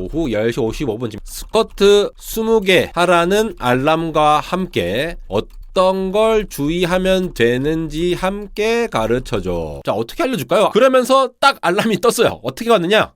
오후 10시 55분 지금 스쿼트 20개 하라는 알람과 함께 어떤 걸 주의하면 되는지 함께 가르쳐줘. 자, 어떻게 알려줄까요? 그러면서 딱 알람이 떴어요. 어떻게 왔느냐?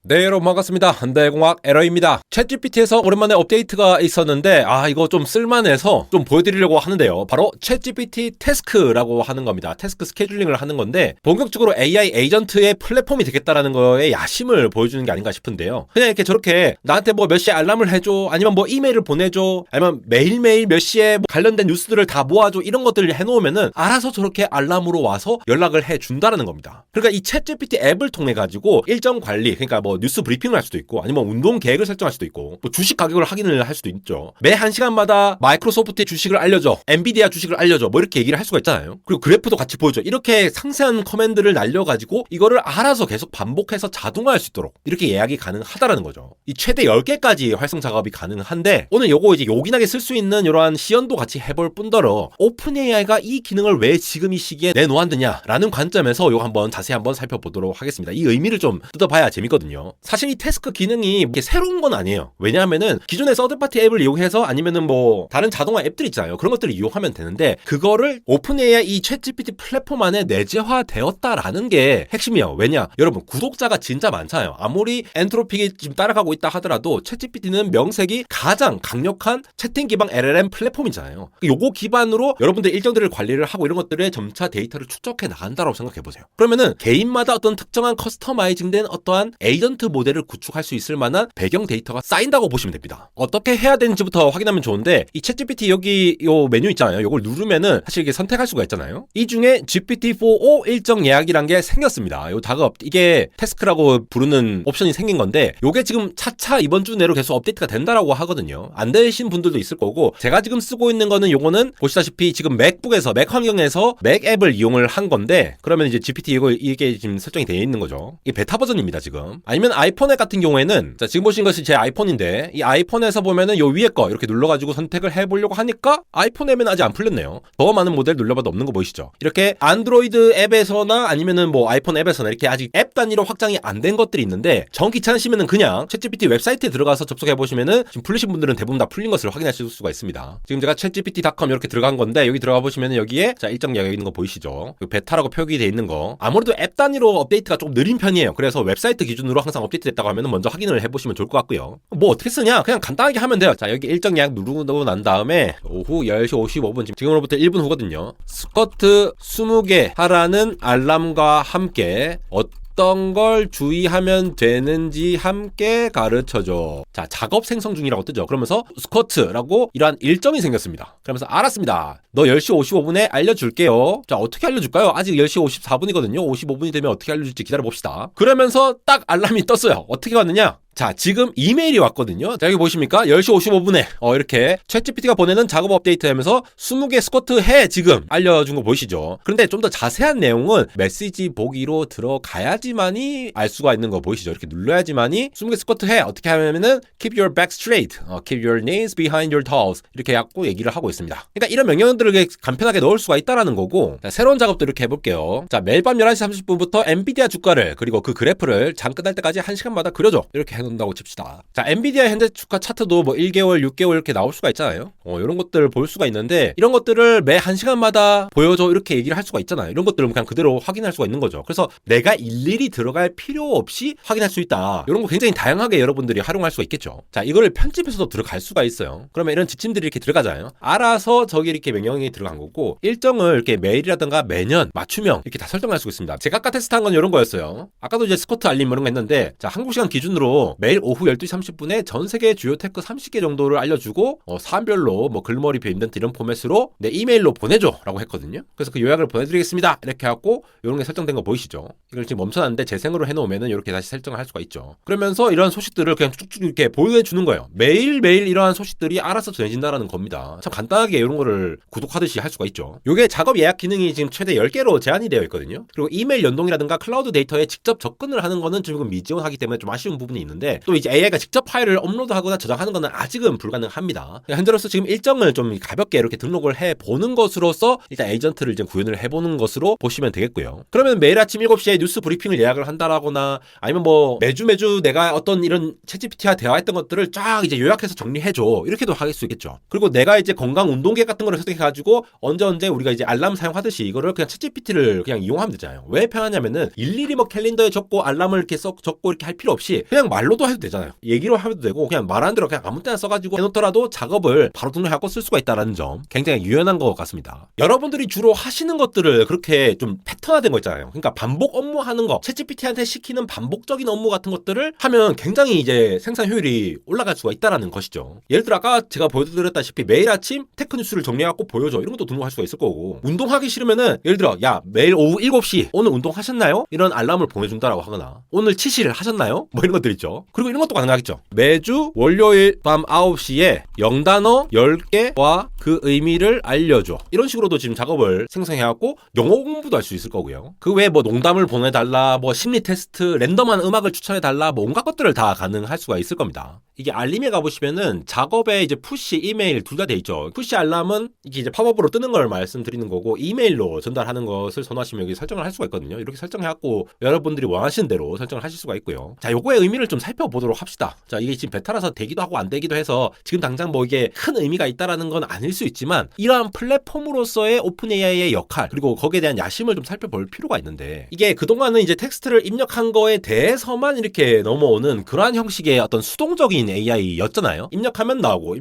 네, 여러분 반갑습니다. 한대공학 에러입니다. 챗GPT에서 오랜만에 업데이트가 있었는데 이거 좀 쓸만해서 좀 보여드리려고 하는데요. 바로 챗GPT 태스크라고 하는 겁니다. 태스크 스케줄링을 하는 건데 본격적으로 AI 에이전트의 플랫폼이 되겠다라는 거에 야심을 보여주는 게 아닌가 싶은데요. 그냥 이렇게 저렇게 나한테 뭐 몇 시에 알람을 해줘, 아니면 뭐 이메일을 보내줘, 아니면 매일매일 몇 시에 뭐 관련된 뉴스들을 다 모아줘, 이런 것들을 해놓으면은 알아서 저렇게 알람으로 와서 연락을 해준다라는 겁니다. 그러니까 이 챗GPT 앱을 통해 가지고 일정 관리, 그러니까 뭐 뉴스 브리핑을 할 수도 있고, 아니면 운동 계획을 설정할 수도 있고, 뭐 주식 가격을 확인을 할 수도 있죠. 매 1시간마다 마이크로소프트의 주식을 알려줘, 엔비디아 주식을 알려줘, 뭐 이렇게 얘기를 할 수가 있잖아요. 그리고 그래프도 같이 보여줘. 이렇게 상세한 커맨드를 날려가지고 이거를 알아서 계속 반복해서 자동화할 수 있도록 이렇게 예약이 가능하다라는 거죠. 이 최대 10개까지 활성 작업이 가능한데, 오늘 요거 이제 요긴하게 쓸 수 있는 이러한 시연도 같이 해볼 뿐더러 오픈 AI가 이 기능을 왜 지금 이 시기에 내놓았느냐라는 관점에서 요거 한번 자세히 한번 살펴보도록 하겠습니다. 이 의미를 좀 뜯어봐야 재밌거든요. 사실 이 태스크 기능이 이렇게 새로운 건 아니에요. 왜냐하면은 기존의 서드파티 앱을 이용해서, 아니면은 뭐 다른 자동화 앱들 있잖아요. 그런 것들을 이용하면 되는데, 그거를 오픈 AI 이 챗GPT 플랫폼 안에 내재화되었다라는 게 핵심이에요. 왜냐? 여러분, 구독자가 진짜 많잖아요. 아무리 엔트로픽이 지금 따라가고 있다 하더라도 챗GPT는 명색이 가장 강력한 채팅 기반 LLM 플랫폼이잖아요. 요거 기반으로 여러분들 일정들을 관리를 하고 이런 것들의 점차 데이터를 축적해 나간다라고 생각해 보세요. 그러면은 개인마다 어떤 특정한 커스터마이징된 어떠한 에이전트 모델을 구축할 수 있을 만한 배경 데이터가 쌓인다고 보시면 됩니다. 어떻게 해야 되는지부터 확인하면 좋은데, 이 챗GPT 여기 요 메뉴 있잖아요. 요걸 누르면은 사실 이게 선택할 수가 있잖아요. 이 중에 GPT-4o 일정 예약이란 게 생겼습니다. 요 작업, 이게 태스크라고 부르는 옵션이 생긴 건데, 요게 지금 차차 이번 주 내로 계속 업데이트가 된다라고 하거든요. 안 되신 분들도 있을 거고, 제가 지금 쓰고 있는 거는 요거는 보시다시피 지금 맥북에서, 맥 환경에서 맥 앱을 이용을 한 건데, 그러면 이제 GPT 이게 지금 설정이 되어 있는 거죠. 이게 베타 버전입니다, 지금. 아니면 아이폰 앱 같은 경우에는, 자, 지금 보신 것이 제 아이폰인데, 이 아이폰에서 보면은 요 위에 거 이렇게 눌러가지고 선택을 해보려고 하니까 아이폰 앱은 아직 안 풀렸네요. 더 많은 모델 눌러봐도 없는 거 보이시죠? 이렇게 안드로이드 앱에서나 아니면은 뭐 아이폰 앱에서나 이렇게 아직 앱 단위로 확장이 안 된 것들이 있는데, 정 귀찮으시면은 그냥 챗GPT 웹사이트에 들어가서 접속해보시면은 지금 풀리신 분들은 대부분 다 풀린 것을 확인하실 수가 있습니다. 지금 제가 chatgpt.com 이렇게 들어간 건데, 여기 들어가 보시면은 여기에 자, 일정 예약 있는 거 보이시죠? 베타라고 표기되어 있는 거. 아무래도 앱 단위로 업데이트가 조금 느린 편이에요. 그래서 웹사이트 기준으로 항상 업데이트 됐다고 하면 먼저 확인을 해보시면 좋을 것 같고요. 뭐 어떻게 쓰냐? 그냥 간단하게 하면 돼요. 자, 여기 일정 예약 누르고 난 다음에 오후 10시 55분 지금으로부터 1분 후거든요. 스쿼트 20개 하라는 알람과 함께 어떤 걸 주의하면 되는지 함께 가르쳐줘. 자, 작업 생성 중이라고 뜨죠. 그러면서 스쿼트라고 이러한 일정이 생겼습니다. 그러면서 알았습니다. 너 10시 55분에 알려줄게요. 자, 어떻게 알려줄까요? 아직 10시 54분이거든요. 55분이 되면 어떻게 알려줄지 기다려봅시다. 그러면서 딱 알람이 떴어요. 어떻게 왔느냐? 자, 지금 이메일이 왔거든요. 자, 여기 보십니까? 10시 55분에 이렇게 챗GPT가 보내는 작업 업데이트 하면서 20개 스쿼트 해 지금 알려준 거 보이시죠? 그런데 좀 더 자세한 내용은 메시지 보기로 들어가야지만이 알 수가 있는 거 보이시죠? 이렇게 눌러야지만이 20개 스쿼트 해. 어떻게 하면은 keep your back straight, keep your knees behind your toes 이렇게 갖고 얘기를 하고 있습니다. 그러니까 이런 명령들을 간편하게 넣을 수가 있다라는 거고, 자, 새로운 작업도 이렇게 해볼게요. 자, 매일 밤 11시 30분부터 엔비디아 주가를, 그리고 그 그래프를 장 끝날 때까지 1시간마다 그려줘. 이렇게 해놓는다고 칩시다. 자, 엔비디아 현재 주가 차트도 뭐 1개월, 6개월 이렇게 나올 수가 있잖아요. 이런 것들을 볼 수가 있는데, 이런 것들을 매 1시간마다 보여줘 이렇게 얘기를 할 수가 있잖아요. 이런 것들은 그냥 그대로 확인할 수가 있는 거죠. 그래서 내가 일일이 들어갈 필요 없이 확인할 수 있다. 이런 거 굉장히 다양하게 여러분들이 활용할 수가 있겠죠. 자, 이거를 편집해서도 들어갈 수가 있어요. 그러면 이런 지침들이 이렇게 들어가잖아요. 알아서 저기 이렇게 명령이 들어간 거고, 일정을 이렇게 매일이라든가 매년 맞춤형 이렇게 다 설정할 수가 있습니다. 제가 아까 테스트한 건 이런 거였어요. 아까도 이제 스쿼트 알림 이런 거 했는데, 자, 한국 시간 기준으로 매일 오후 12시 30분에 전 세계 주요 테크 30개 정도를 알려주고, 사안별로 뭐 글머리 이벤트 이런 포맷으로 내 이메일로 보내줘 라고 했거든요. 그래서 그 요약을 보내드리겠습니다 이렇게 해갖고 이런 게 설정된 거 보이시죠? 이걸 지금 멈춰놨는데 재생으로 해놓으면은 이렇게 다시 설정을 할 수가 있죠. 그러면서 이런 소식들을 그냥 쭉쭉 이렇게 보여주는 거예요. 매일매일 이러한 소식들이 알아서 전해진다라는 겁니다. 참 간단하게 이런 거를 구독하듯이 할 수가 있죠. 요게 작업 예약 기능이 지금 최대 10개로 제한이 되어 있거든요. 그리고 이메일 연동이라든가 클라우드 데이터에 직접 접근을 하는 거는 지금 미지원하기 때문에 좀 아쉬운 부분이 있는데, 있는데 또 이제 AI가 직접 파일을 업로드하거나 저장하는 거는 아직은 불가능합니다. 현재로서 지금 일정을 좀 가볍게 이렇게 등록을 해보는 것으로서 일단 에이전트를 이제 구현을 해보는 것으로 보시면 되겠고요. 그러면 매일 아침 7시에 뉴스 브리핑을 예약을 한다라거나 아니면 뭐 매주 내가 어떤 이런 챗GPT와 대화했던 것들을 쫙 이제 요약해서 정리해줘 이렇게도 할 수 있겠죠. 그리고 내가 이제 건강 운동계 같은 거를 선택해가지고 언제 우리가 이제 알람 사용하듯이 이거를 그냥 챗GPT를 그냥 이용하면 되잖아요. 왜 편하냐면은 일일이 뭐 캘린더에 적고 알람을 이렇게 적고 이렇게 할 필요 없이 그냥 말로도 해도 되잖아요. 얘기로 하면 되고 그냥 말하는 대로 그냥 아무 때나 써가지고 해놓더라도 작업을 바로 등록하고 쓸 수가 있다는 점 굉장히 유연한 것 같습니다. 여러분들이 주로 하시는 것들을 그렇게 좀 패턴화된 거 있잖아요. 그러니까 반복 업무 하는 거, 챗GPT한테 시키는 반복적인 업무 같은 것들을 하면 굉장히 이제 생산 효율이 올라갈 수가 있다라는 것이죠. 예를 들어 아까 제가 보여드렸다시피 매일 아침 테크 뉴스를 정리해갖고 보여줘 이런 것도 등록할 수가 있을 거고 운동하기 싫으면은 예를 들어 야 매일 오후 7시 오늘 운동하셨나요? 이런 알람을 보내준다라고 하거나 오늘 치실 하셨나요? 뭐 이런 것들 있죠. 그리고 이런 것도 가능하겠죠. 매주 월요일 밤 9시에 영단어 10개와 그 의미를 알려줘 이런 식으로도 지금 작업을 생성해갖고 영어 공부도 할 수 있을 거고요. 그 외에 뭐 농담을 보내달라 뭐 심리 테스트 랜덤한 음악을 추천해달라 뭐 온갖 것들을 다 가능할 수가 있을 겁니다. 이게 알림에 가보시면은 작업에 이제 푸시, 이메일 둘 다 돼 있죠. 푸시 알람은 이게 이제 팝업으로 뜨는 걸 말씀드리는 거고 이메일로 전달하는 것을 선호하시면 여기 설정을 할 수가 있거든요. 이렇게 설정해갖고 여러분들이 원하시는 대로 설정을 하실 수가 있고요. 자, 요거의 의미를 좀 살펴보도록 합시다. 자, 이게 지금 베타라서 되기도 하고 안 되기도 해서 지금 당장 뭐 이게 큰 의미가 있다라는 건 아닐 수 있지만 이러한 플랫폼으로서의 오픈 AI의 역할 그리고 거기에 대한 야심을 좀 살펴볼 필요가 있는데 이게 그동안은 이제 텍스트를 입력한 거에 대해서만 이렇게 넘어오는 그러한 형식의 어떤 수동적인 AI였잖아요. 입력하면 나오고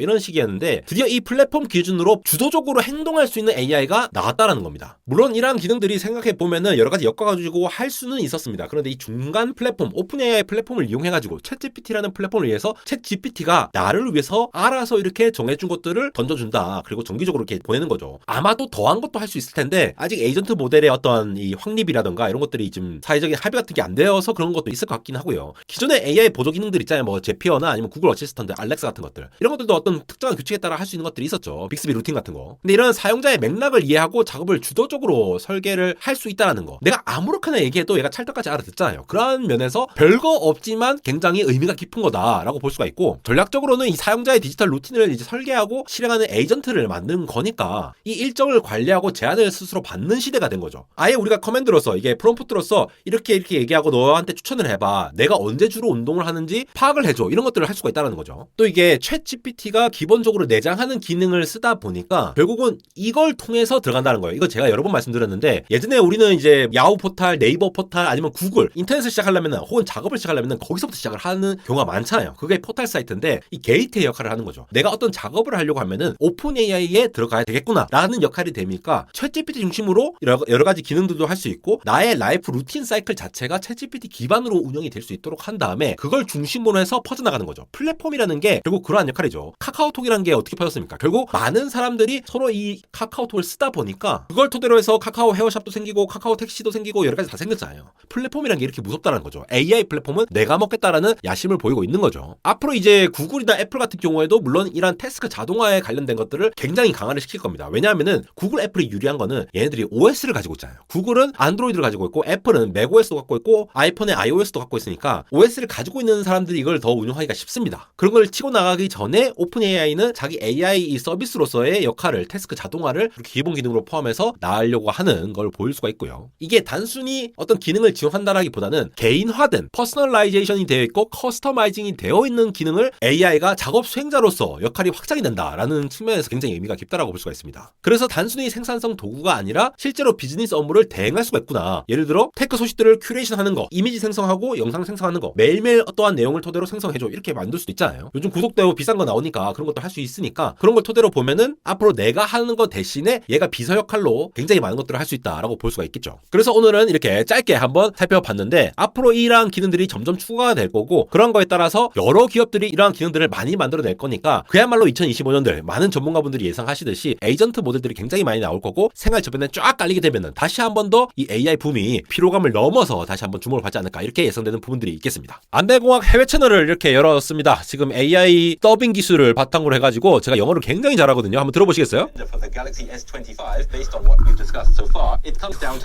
이런 식이었는데 드디어 이 플랫폼 기준으로 주도적으로 행동할 수 있는 AI가 나왔다라는 겁니다. 물론 이러한 기능들이 생각해 보면은 여러 가지 엮어가지고 할 수는 있었습니다. 그런데 이 중간 플랫폼, 오픈 AI 플랫폼을 이용해가지고 챗GPT라는 플랫폼을 위해서 챗GPT가 나를 위해서 알아서 이렇게 정해준 것들을 던져준다. 그리고 정기적으로 이렇게 보내는 거죠. 아마도 더한 것도 할 수 있을 텐데 아직 에이전트 모델의 어떤 이 확립이라던가 이런 것들이 좀 사회적인 합의 같은 게 안 되어서 그런 것도 있을 것 같긴 하고요. 기존의 AI 보조 기능들 있잖아요. 뭐 제피어나 아니면 구글 어시스턴트, 알렉사 같은 것들 이런 것들도 어떤 특정한 규칙에 따라 할 수 있는 것들이 있었죠. 빅스비 루틴 같은 거. 근데 이런 사용자의 맥락을 이해하고 작업을 주도적으로 설계를 할 수 있다는 거. 내가 아무렇게나 얘기해도 얘가 찰떡같이 알아듣잖아요. 그런 면에서 별거 없지만 굉장히 의미가 깊은 거다라고 볼 수가 있고 전략적으로는 이 사용자의 디지털 루틴을 이제 설계하고 실행하는 에이전트를 만든 거니까 이 일정을 관리하고 제안을 스스로 받는 시대가 된 거죠. 아예 우리가 커맨드로서 이게 프롬프트로서 이렇게 얘기하고 너한테 추천을 해봐. 내가 언제 주로 운동을 하는지 파악을 해줘. 이런 것들을 할 수가 있다는 거죠. 또 이게 챗GPT가 기본적으로 내장하는 기능을 쓰다 보니까 결국은 이걸 통해서 들어간다는 거예요. 이거 제가 여러 번 말씀드렸는데 예전에 우리는 이제 야후 포탈, 네이버 포탈 아니면 구글 인터넷을 시작하려면 혹은 작업을 시작하려면 거기서부터 시작을 하는 경우가 많잖아요. 그게 포탈 사이트인데 이 게이트의 역할을 하는 거죠. 내가 어떤 작업을 하려고 하면은 오픈 AI에 들어가야 되겠구나 라는 역할이 되니까 챗GPT 중심으로 여러 가지 기능들도 할 수 있고 나의 라이프 루틴 사이클 자체가 챗GPT 기반으로 운영이 될 수 있도록 한 다음에 그걸 중심으로 해서 퍼져나가는 거죠. 플랫폼이라는 게 결국 그러한 역할이죠. 카카오톡이라는 게 어떻게 퍼졌습니까? 결국 많은 사람들이 서로 이 카카오톡을 쓰다 보니까 그걸 토대로 해서 카카오 헤어샵도 생기고 카카오 택시도 생기고 여러 가지 다 생겼잖아요. 플랫폼이라는 게 이렇게 무섭다는 거죠. AI 플랫폼은 내가 먹겠다라는 야심을 보이고 있는 거죠. 앞으로 이제 구글이나 애플 같은 경우에도 물론 이런 태스크 자동화에 관련된 것들을 굉장히 강화를 시킬 겁니다. 왜냐하면은 구글 애플이 유리한 거는 얘네들이 OS를 가지고 있잖아요. 구글은 안드로이드를 가지고 있고 애플은 맥OS도 갖고 있고 아이폰에 iOS도 갖고 있으니까 OS를 가지고 있는 사람들이 이걸 더 운용하기가 쉽습니다. 그런 걸 치고 나가기 전에 오픈 AI는 자기 AI 서비스로서의 역할을 태스크 자동화를 기본 기능으로 포함해서 나으려고 하는 걸 보일 수가 있고요. 이게 단순히 어떤 기능을 지원한다라기보다는 개인화된 퍼스널라이제이션이 되어 있고 커스터마이징이 되어 있는 기능을 AI가 작업 수행자로서 역할이 확장이 된다라는 측면에서 굉장히 의미가 깊다라고 볼 수가 있습니다. 그래서 단순히 생산성 도구가 아니라 실제로 비즈니스 업무를 대행할 수가 있구나. 예를 들어 테크 소식들을 큐레이션하는 거, 이미지 생성하고 영상 생성하는 거, 매일매일 어떠한 내용을 토대로 생성해줘 이렇게 만들 수도 있잖아요. 요즘 구독되고 비싼 거 나오니까 그런 것도 할 수 있으니까 그런 걸 토대로 보면은 앞으로 내가 하는 거 대신에 얘가 비서 역할로 굉장히 많은 것들을 할 수 있다라고 볼 수가 있겠죠. 그래서 오늘은 이렇게 짧게 한번 살펴봤는데 앞으로 이러한 기능들이 점점 추가가 될 거고 그런 거에 따라서 여러 기업들이 이러한 기능들을 많이 만들어낼 거니까 그야말로 2025년들 많은 전문가분들이 예상하시듯이 에이전트 모델들이 굉장히 많이 나올 거고 생활 저변에 쫙 깔리게 되면은 다시 한 번 더 이 AI 붐이 피로감을 넘어서 다시 한번 주목을 받지 않을까 이렇게 예상되는 부분들이 있겠습니다. 안대공학 해외 채널을 이렇게 열었습니다. 지금 AI 더빙 기술을 바탕으로 해가지고 제가 영어를 굉장히 잘하거든요. 한번 들어보시겠어요?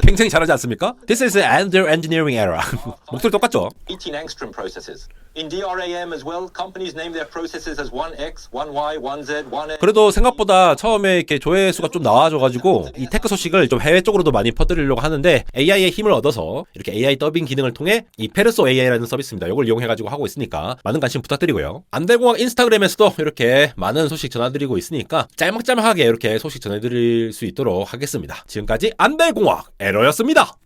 굉장히 잘하지 않습니까? This is Android engineering era. 목소리 똑같죠? Meeting angstrom processors. In DRAM as well, companies name their processors as 1X, 1Y, 1Z, 1N. 그래도 생각보다 처음에 이렇게 조회수가 좀 나와줘가지고 이 테크 소식을 좀 해외 쪽으로도 많이 퍼뜨리려고 하는데 AI의 힘을 얻어서 이렇게 AI 더빙 기능을 통해 이 페르소 AI라는 서비스입니다. 이걸 이용해가지고 하고 있으니까 많은 관심 부탁드리고요. 안달공학 인스타그램에서도 이렇게 많은 소식 전해드리고 있으니까 짤막짤막하게 이렇게 소식 전해드릴 수 있도록 하겠습니다. 지금까지 안달공학 에러였습니다.